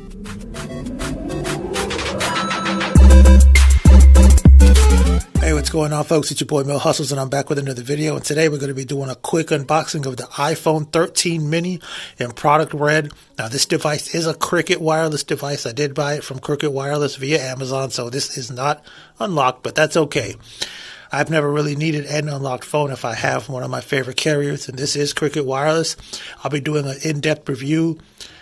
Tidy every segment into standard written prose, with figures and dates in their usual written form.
Hey, what's going on, folks? It's your boy Mel Hustles, and I'm back with another video. And today we're going to be doing a quick unboxing of the iPhone 13 mini in product red. Now, this device is a Cricket wireless device. I did buy it from Cricket Wireless via Amazon, so this is not unlocked, but that's okay. I've never really needed an unlocked phone if I have one of my favorite carriers, and this is Cricket Wireless. I'll be doing an in-depth review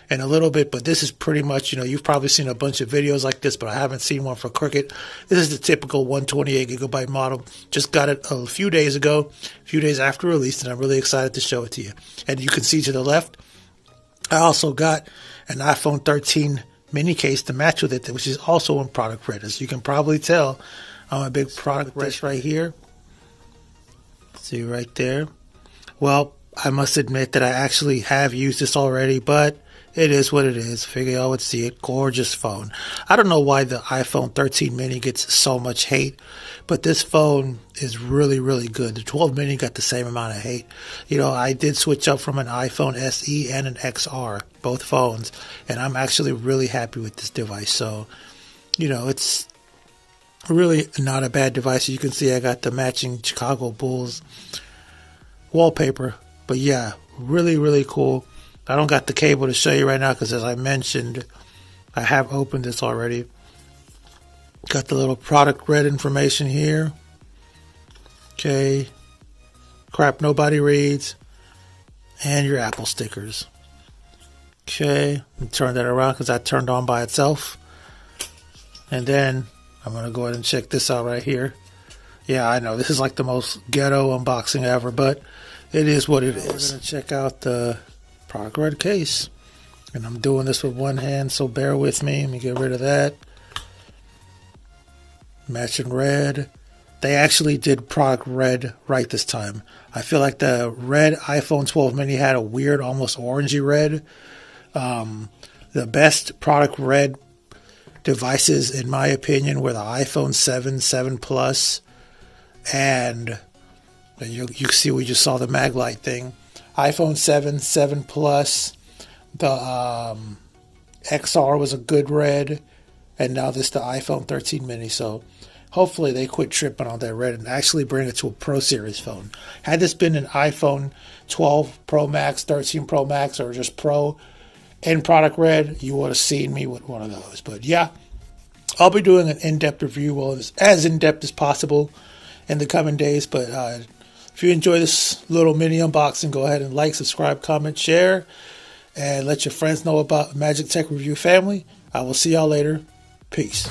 in a little bit, but this is pretty much, you've probably seen a bunch of videos like this, but I haven't seen one for Cricket. This is the typical 128 gigabyte model. Just got it a few days ago, a few days after release, and I'm really excited to show it to you. And you can see to the left, I also got an iPhone 13 mini case to match with it, which is also in product red. As you can probably tell, I'm a big product red right here. See right there. Well, I must admit that I actually have used this already, but it is what it is. Figure y'all would see it. Gorgeous phone. I don't know why the iPhone 13 mini gets so much hate, but this phone is really, really good. The 12 mini got the same amount of hate. I did switch up from an iPhone SE and an XR, both phones, and I'm actually really happy with this device. So, it's really not a bad device. You can see I got the matching Chicago Bulls wallpaper, but yeah, really, really cool. I don't got the cable to show you right now because, as I mentioned, I have opened this already. Got the little product red information here. Okay. Crap nobody reads. And your Apple stickers. Okay. Turn that around because I turned on by itself. And then I'm going to go ahead and check this out right here. Yeah, I know this is like the most ghetto unboxing ever, but it is what it is. We're going to check out the product red case, and I'm doing this with one hand, so bear with me. Let me get rid of that. Matching red. They actually did product red right this time. I feel like the red iPhone 12 mini had a weird, almost orangey red. The best product red devices, in my opinion, were the iPhone 7, 7 Plus, and you see we just saw the MagLight thing. iPhone 7, 7 Plus, the XR was a good red, and now this the iPhone 13 mini. So hopefully they quit tripping on that red and actually bring it to a Pro Series phone. Had this been an iPhone 12 Pro Max, 13 Pro Max, or just Pro in product red, you would have seen me with one of those. But yeah, I'll be doing an in-depth review, well, as in-depth as possible in the coming days. But if you enjoy this little mini unboxing, go ahead and like, subscribe, comment, share, and let your friends know about Magic Tech Review family. I will see y'all later. Peace.